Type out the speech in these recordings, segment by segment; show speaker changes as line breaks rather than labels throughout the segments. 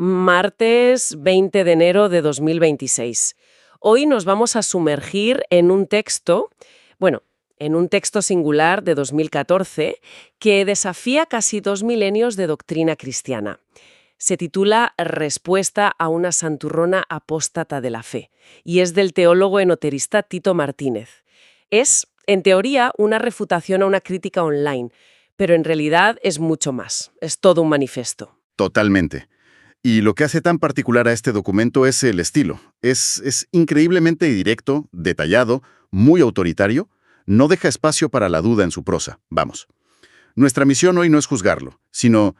Martes 20 de enero de 2026. Hoy nos vamos a sumergir en un texto, en un texto singular de 2014 que desafía casi 2 milenios de doctrina cristiana. Se titula Respuesta a una santurrona apóstata de la fe y es del teólogo enoterista Tito Martínez. Es, en teoría, una refutación a una crítica online, pero en realidad es mucho más. Es todo un manifiesto.
Totalmente. Y lo que hace tan particular a este documento es el estilo. Es increíblemente directo, detallado, muy autoritario. No deja espacio para la duda en su prosa. Vamos. Nuestra misión hoy no es juzgarlo, sino,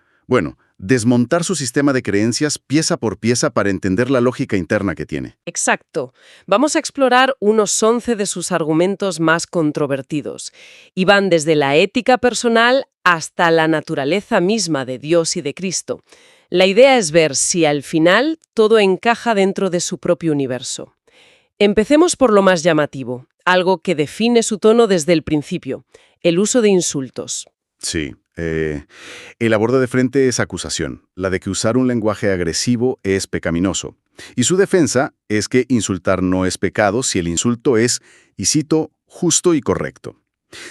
desmontar su sistema de creencias pieza por pieza para entender la lógica interna que tiene.
Exacto. Vamos a explorar unos 11 de sus argumentos más controvertidos. Y van desde la ética personal hasta la naturaleza misma de Dios y de Cristo. La idea es ver si al final todo encaja dentro de su propio universo. Empecemos por lo más llamativo, algo que define su tono desde el principio, el uso de insultos.
Sí. El aborda de frente esa acusación, la de que usar un lenguaje agresivo es pecaminoso. Y su defensa es que insultar no es pecado si el insulto es, y cito, justo y correcto.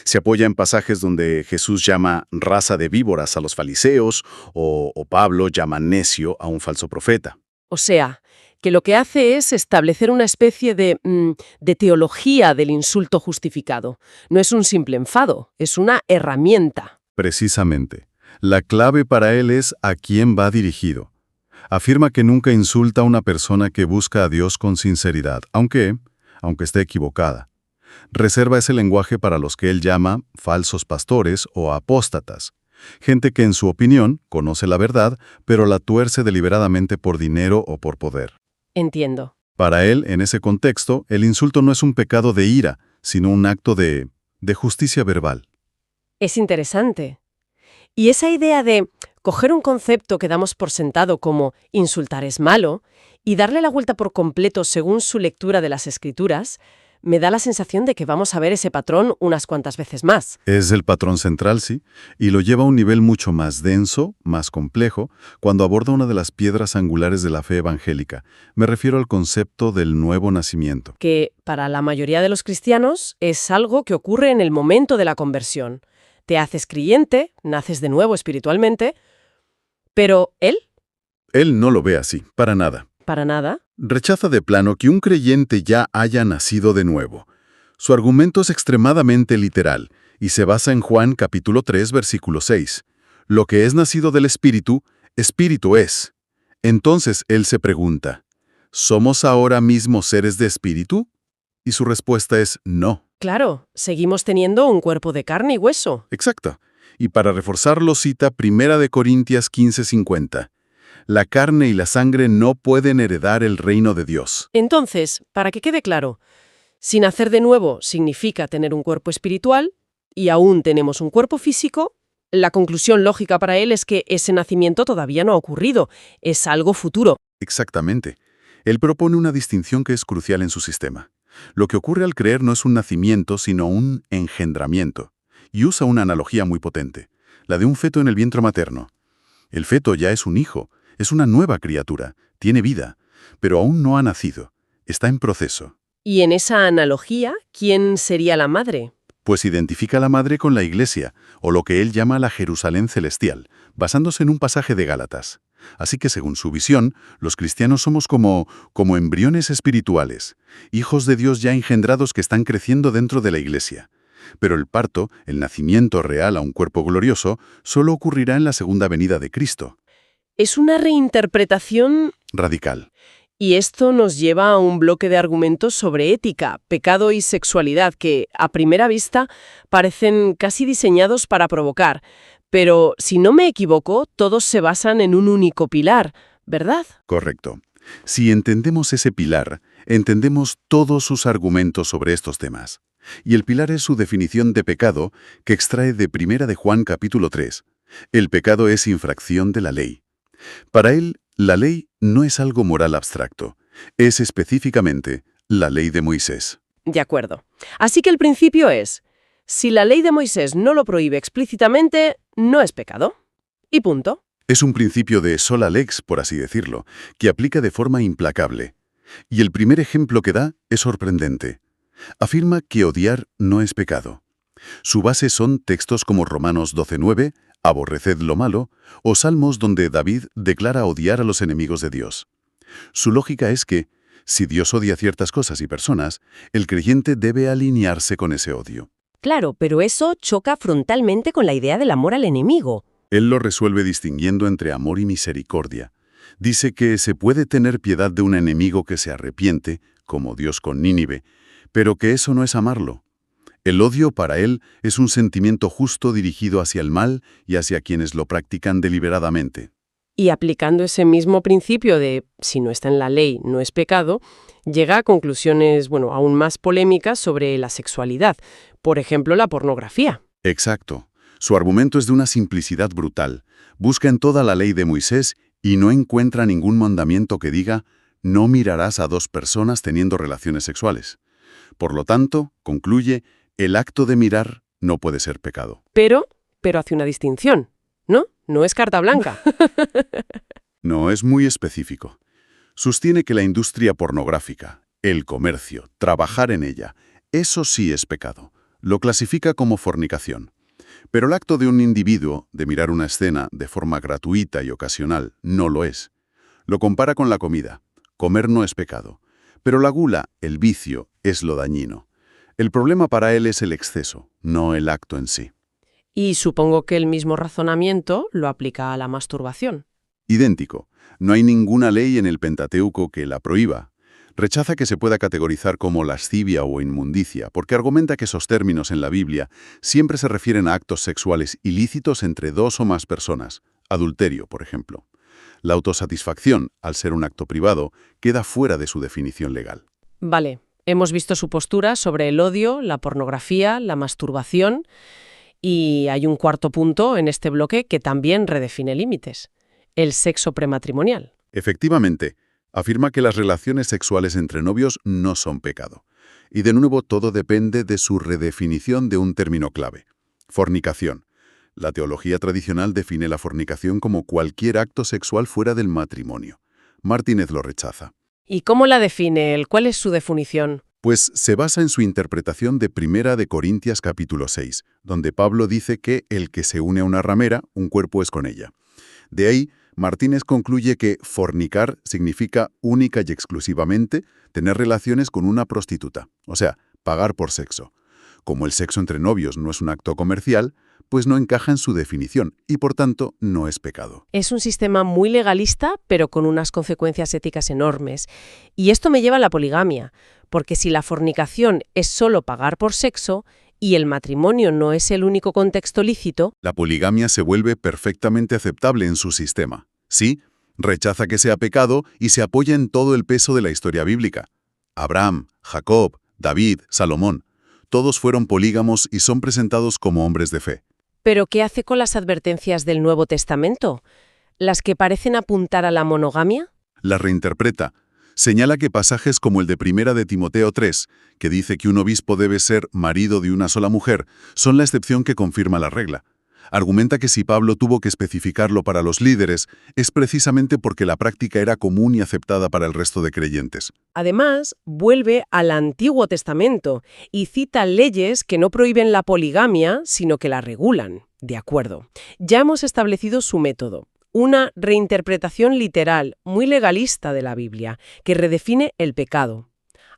Se apoya en pasajes donde Jesús llama raza de víboras a los fariseos o Pablo llama necio a un falso profeta.
O sea, que lo que hace es establecer una especie de teología del insulto justificado. No es un simple enfado, es una herramienta.
Precisamente. La clave para él es a quién va dirigido. Afirma que nunca insulta a una persona que busca a Dios con sinceridad, aunque esté equivocada. Reserva ese lenguaje para los que él llama falsos pastores o apóstatas, gente que en su opinión conoce la verdad, pero la tuerce deliberadamente por dinero o por poder.
Entiendo.
Para él, en ese contexto, el insulto no es un pecado de ira, sino un acto de justicia verbal.
Es interesante. Y esa idea de coger un concepto que damos por sentado como insultar es malo y darle la vuelta por completo según su lectura de las Escrituras, me da la sensación de que vamos a ver ese patrón unas cuantas veces más.
Es el patrón central, sí, y lo lleva a un nivel mucho más denso, más complejo, cuando aborda una de las piedras angulares de la fe evangélica. Me refiero al concepto del nuevo nacimiento.
Que para la mayoría de los cristianos es algo que ocurre en el momento de la conversión. Te haces creyente, naces de nuevo espiritualmente, pero ¿él?
Él no lo ve así, para nada.
¿Para nada?
Rechaza de plano que un creyente ya haya nacido de nuevo. Su argumento es extremadamente literal y se basa en Juan capítulo 3, versículo 6. Lo que es nacido del Espíritu, Espíritu es. Entonces él se pregunta, ¿somos ahora mismo seres de Espíritu? Y su respuesta es no.
Claro, seguimos teniendo un cuerpo de carne y hueso.
Exacto. Y para reforzarlo cita 1 Corintios 15:50. La carne y la sangre no pueden heredar el reino de Dios.
Entonces, para que quede claro, si nacer de nuevo significa tener un cuerpo espiritual y aún tenemos un cuerpo físico, la conclusión lógica para él es que ese nacimiento todavía no ha ocurrido, es algo futuro.
Exactamente. Él propone una distinción que es crucial en su sistema. Lo que ocurre al creer no es un nacimiento, sino un engendramiento. Y usa una analogía muy potente, la de un feto en el vientre materno. El feto ya es un hijo, es una nueva criatura, tiene vida, pero aún no ha nacido, está en proceso.
Y en esa analogía, ¿quién sería la madre?
Pues identifica a la madre con la Iglesia, o lo que él llama la Jerusalén celestial, basándose en un pasaje de Gálatas. Así que según su visión, los cristianos somos como embriones espirituales, hijos de Dios ya engendrados que están creciendo dentro de la Iglesia. Pero el parto, el nacimiento real a un cuerpo glorioso, solo ocurrirá en la segunda venida de Cristo.
Es una reinterpretación
Radical.
y esto nos lleva a un bloque de argumentos sobre ética, pecado y sexualidad que, a primera vista, parecen casi diseñados para provocar. Pero, si no me equivoco, todos se basan en un único pilar, ¿verdad?
Correcto. Si entendemos ese pilar, entendemos todos sus argumentos sobre estos temas. Y el pilar es su definición de pecado, que extrae de 1 Juan capítulo 3. El pecado es infracción de la ley. Para él, la ley no es algo moral abstracto, es específicamente la ley de Moisés.
De acuerdo. Así que el principio es, si la ley de Moisés no lo prohíbe explícitamente, no es pecado. Y punto.
Es un principio de sola lex, por así decirlo, que aplica de forma implacable. Y el primer ejemplo que da es sorprendente. Afirma que odiar no es pecado. Su base son textos como Romanos 12:9, aborreced lo malo, o Salmos donde David declara odiar a los enemigos de Dios. Su lógica es que, si Dios odia ciertas cosas y personas, el creyente debe alinearse con ese odio.
Claro, pero eso choca frontalmente con la idea del amor al enemigo.
Él lo resuelve distinguiendo entre amor y misericordia. Dice que se puede tener piedad de un enemigo que se arrepiente, como Dios con Nínive, pero que eso no es amarlo. El odio para él es un sentimiento justo dirigido hacia el mal y hacia quienes lo practican deliberadamente.
Y aplicando ese mismo principio de si no está en la ley, no es pecado, llega a conclusiones, aún más polémicas sobre la sexualidad. Por ejemplo, la pornografía.
Exacto. Su argumento es de una simplicidad brutal. Busca en toda la ley de Moisés y no encuentra ningún mandamiento que diga «no mirarás a dos personas teniendo relaciones sexuales». Por lo tanto, concluye, el acto de mirar no puede ser pecado.
Pero hace una distinción, ¿no? No es carta blanca.
No es muy específico. Sostiene que la industria pornográfica, el comercio, trabajar en ella, eso sí es pecado. Lo clasifica como fornicación. Pero el acto de un individuo de mirar una escena de forma gratuita y ocasional no lo es. Lo compara con la comida. Comer no es pecado. Pero la gula, el vicio, es lo dañino. El problema para él es el exceso, no el acto en sí.
Y supongo que el mismo razonamiento lo aplica a la masturbación.
Idéntico. No hay ninguna ley en el Pentateuco que la prohíba. Rechaza que se pueda categorizar como lascivia o inmundicia, porque argumenta que esos términos en la Biblia siempre se refieren a actos sexuales ilícitos entre dos o más personas, adulterio, por ejemplo. La autosatisfacción, al ser un acto privado, queda fuera de su definición legal.
Vale, hemos visto su postura sobre el odio, la pornografía, la masturbación, y hay un cuarto punto en este bloque que también redefine límites: el sexo prematrimonial.
Efectivamente, afirma que las relaciones sexuales entre novios no son pecado. Y de nuevo todo depende de su redefinición de un término clave: fornicación. La teología tradicional define la fornicación como cualquier acto sexual fuera del matrimonio. Martínez lo rechaza.
¿Y cómo la define él? ¿Cuál es su definición?
Pues se basa en su interpretación de 1 de Corintios capítulo 6, donde Pablo dice que el que se une a una ramera, un cuerpo es con ella. De ahí, Martínez concluye que fornicar significa única y exclusivamente tener relaciones con una prostituta, o sea, pagar por sexo. Como el sexo entre novios no es un acto comercial, pues no encaja en su definición y por tanto no es pecado.
Es un sistema muy legalista, pero con unas consecuencias éticas enormes. Y esto me lleva a la poligamia, porque si la fornicación es solo pagar por sexo y el matrimonio no es el único contexto lícito,
La poligamia se vuelve perfectamente aceptable en su sistema. Sí, rechaza que sea pecado y se apoya en todo el peso de la historia bíblica. Abraham, Jacob, David, Salomón, todos fueron polígamos y son presentados como hombres de fe.
¿pero qué hace con las advertencias del Nuevo Testamento? ¿Las que parecen apuntar a la monogamia?
La reinterpreta. Señala que pasajes como el de 1 de Timoteo 3, que dice que un obispo debe ser marido de una sola mujer, son la excepción que confirma la regla. Argumenta que si Pablo tuvo que especificarlo para los líderes, es precisamente porque la práctica era común y aceptada para el resto de creyentes.
Además, vuelve al Antiguo Testamento y cita leyes que no prohíben la poligamia, sino que la regulan. De acuerdo. Ya hemos establecido su método: una reinterpretación literal, muy legalista de la Biblia, que redefine el pecado.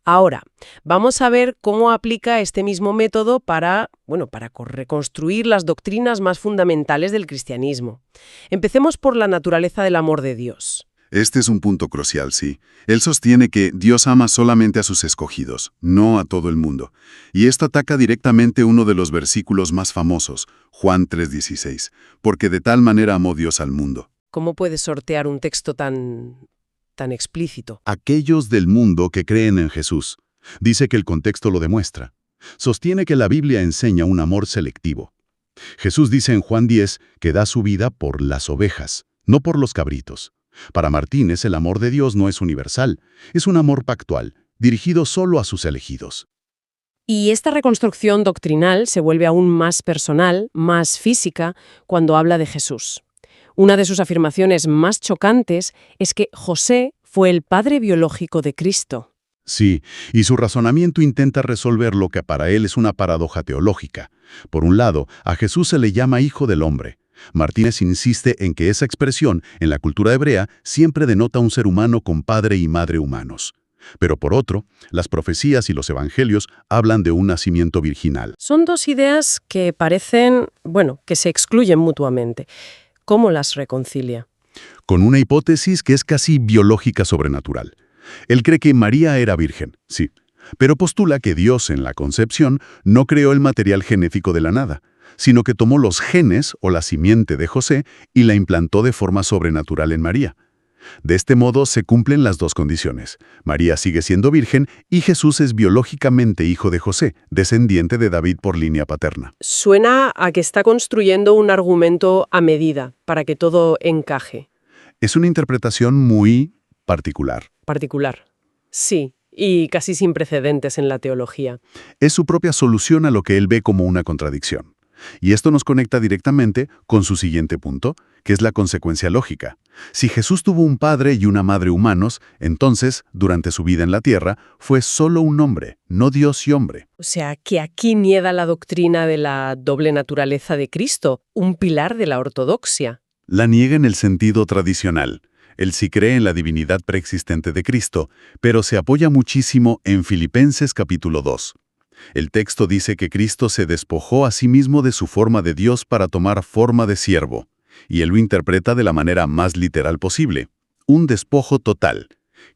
Ahora, vamos a ver cómo aplica este mismo método para reconstruir las doctrinas más fundamentales del cristianismo. Empecemos por la naturaleza del amor de Dios.
Este es un punto crucial, sí. Él sostiene que Dios ama solamente a sus escogidos, no a todo el mundo. Y esto ataca directamente uno de los versículos más famosos, Juan 3:16, porque de tal manera amó Dios al mundo.
¿Cómo puedes sortear un texto tan explícito?
Aquellos del mundo que creen en Jesús. Dice que el contexto lo demuestra. Sostiene que la Biblia enseña un amor selectivo. Jesús dice en Juan 10 que da su vida por las ovejas, no por los cabritos. Para Martínez, el amor de Dios no es universal, es un amor pactual, dirigido solo a sus elegidos.
Y esta reconstrucción doctrinal se vuelve aún más personal, más física, cuando habla de Jesús. Una de sus afirmaciones más chocantes es que José fue el padre biológico de Cristo.
Sí, y su razonamiento intenta resolver lo que para él es una paradoja teológica. Por un lado, a Jesús se le llama Hijo del Hombre. Martínez insiste en que esa expresión, en la cultura hebrea, siempre denota un ser humano con padre y madre humanos. Pero por otro, las profecías y los evangelios hablan de un nacimiento virginal.
Son dos ideas que parecen, que se excluyen mutuamente. ¿Cómo las reconcilia?
Con una hipótesis que es casi biológica sobrenatural. Él cree que María era virgen, sí, pero postula que Dios en la concepción no creó el material genético de la nada, sino que tomó los genes o la simiente de José y la implantó de forma sobrenatural en María. De este modo se cumplen las dos condiciones. María sigue siendo virgen y Jesús es biológicamente hijo de José, descendiente de David por línea paterna.
Suena a que está construyendo un argumento a medida para que todo encaje.
Es una interpretación muy particular.
Particular. Sí, y casi sin precedentes en la teología.
Es su propia solución a lo que él ve como una contradicción. Y esto nos conecta directamente con su siguiente punto, que es la consecuencia lógica. Si Jesús tuvo un padre y una madre humanos, entonces, durante su vida en la tierra, fue solo un hombre, no Dios y hombre.
O sea, que aquí niega la doctrina de la doble naturaleza de Cristo, un pilar de la ortodoxia.
La niega en el sentido tradicional. Él sí cree en la divinidad preexistente de Cristo, pero se apoya muchísimo en Filipenses capítulo 2. El texto dice que Cristo se despojó a sí mismo de su forma de Dios para tomar forma de siervo, y él lo interpreta de la manera más literal posible. Un despojo total.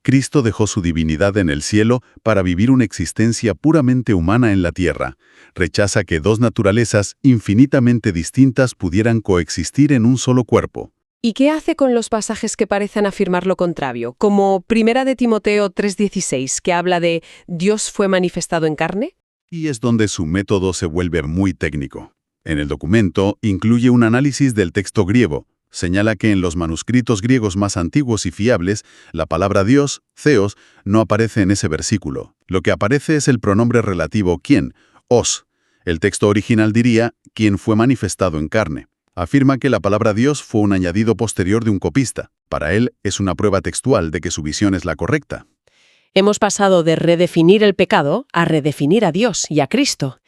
Cristo dejó su divinidad en el cielo para vivir una existencia puramente humana en la tierra. Rechaza que dos naturalezas infinitamente distintas pudieran coexistir en un solo cuerpo.
¿Y qué hace con los pasajes que parecen afirmar lo contrario? Como 1 de Timoteo 3:16, que habla de Dios fue manifestado en carne.
Y es donde su método se vuelve muy técnico. En el documento incluye un análisis del texto griego. Señala que en los manuscritos griegos más antiguos y fiables, la palabra Dios, theos, no aparece en ese versículo. Lo que aparece es el pronombre relativo quién, os. El texto original diría quien fue manifestado en carne. Afirma que la palabra Dios fue un añadido posterior de un copista. Para él es una prueba textual de que su visión es la correcta.
Hemos pasado de redefinir el pecado a redefinir a Dios y a Cristo.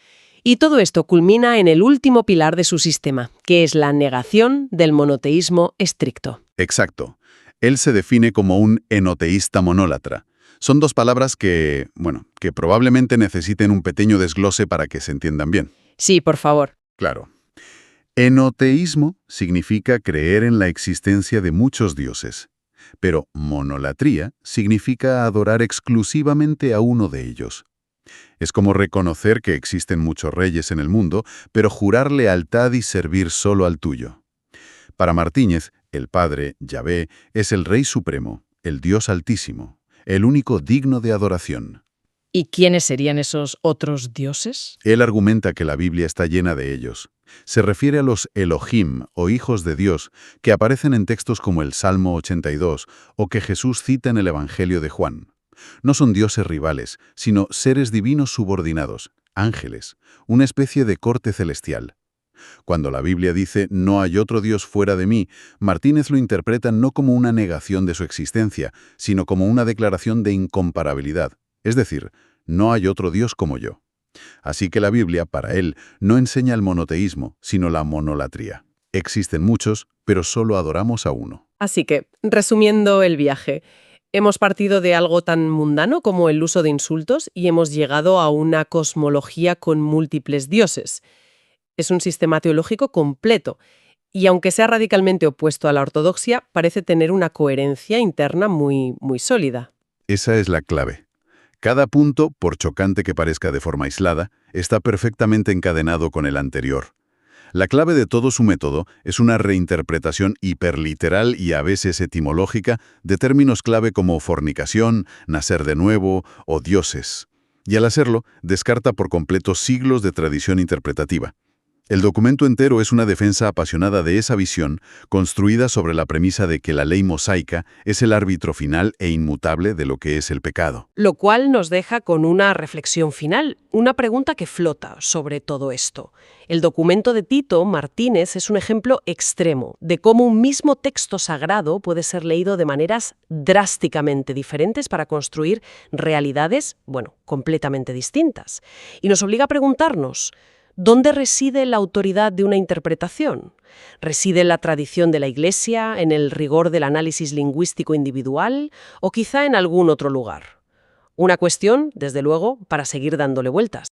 Y todo esto culmina en el último pilar de su sistema, que es la negación del monoteísmo estricto.
Exacto. Él se define como un enoteísta monólatra. Son dos palabras que probablemente necesiten un pequeño desglose para que se entiendan bien.
Sí, por favor.
Claro. Enoteísmo significa creer en la existencia de muchos dioses, pero monolatría significa adorar exclusivamente a uno de ellos. Es como reconocer que existen muchos reyes en el mundo, pero jurar lealtad y servir solo al tuyo. Para Martínez, el Padre, Yahvé, es el Rey Supremo, el Dios Altísimo, el único digno de adoración.
¿Y quiénes serían esos otros dioses?
Él argumenta que la Biblia está llena de ellos. Se refiere a los Elohim, o hijos de Dios, que aparecen en textos como el Salmo 82, o que Jesús cita en el Evangelio de Juan. No son dioses rivales, sino seres divinos subordinados, ángeles, una especie de corte celestial. Cuando la Biblia dice «no hay otro Dios fuera de mí», Martínez lo interpreta no como una negación de su existencia, sino como una declaración de incomparabilidad. Es decir, no hay otro Dios como yo. Así que la Biblia, para él, no enseña el monoteísmo, sino la monolatría. Existen muchos, pero solo adoramos a uno.
Así que, resumiendo el viaje, hemos partido de algo tan mundano como el uso de insultos y hemos llegado a una cosmología con múltiples dioses. Es un sistema teológico completo y, aunque sea radicalmente opuesto a la ortodoxia, parece tener una coherencia interna muy sólida.
Esa es la clave. Cada punto, por chocante que parezca de forma aislada, está perfectamente encadenado con el anterior. La clave de todo su método es una reinterpretación hiperliteral y a veces etimológica de términos clave como fornicación, nacer de nuevo o dioses. Y al hacerlo, descarta por completo siglos de tradición interpretativa. El documento entero es una defensa apasionada de esa visión, construida sobre la premisa de que la ley mosaica es el árbitro final e inmutable de lo que es el pecado.
Lo cual nos deja con una reflexión final, una pregunta que flota sobre todo esto. El documento de Tito Martínez es un ejemplo extremo de cómo un mismo texto sagrado puede ser leído de maneras drásticamente diferentes para construir realidades, completamente distintas. Y nos obliga a preguntarnos, ¿dónde reside la autoridad de una interpretación? ¿Reside en la tradición de la Iglesia, en el rigor del análisis lingüístico individual o quizá en algún otro lugar? Una cuestión, desde luego, para seguir dándole vueltas.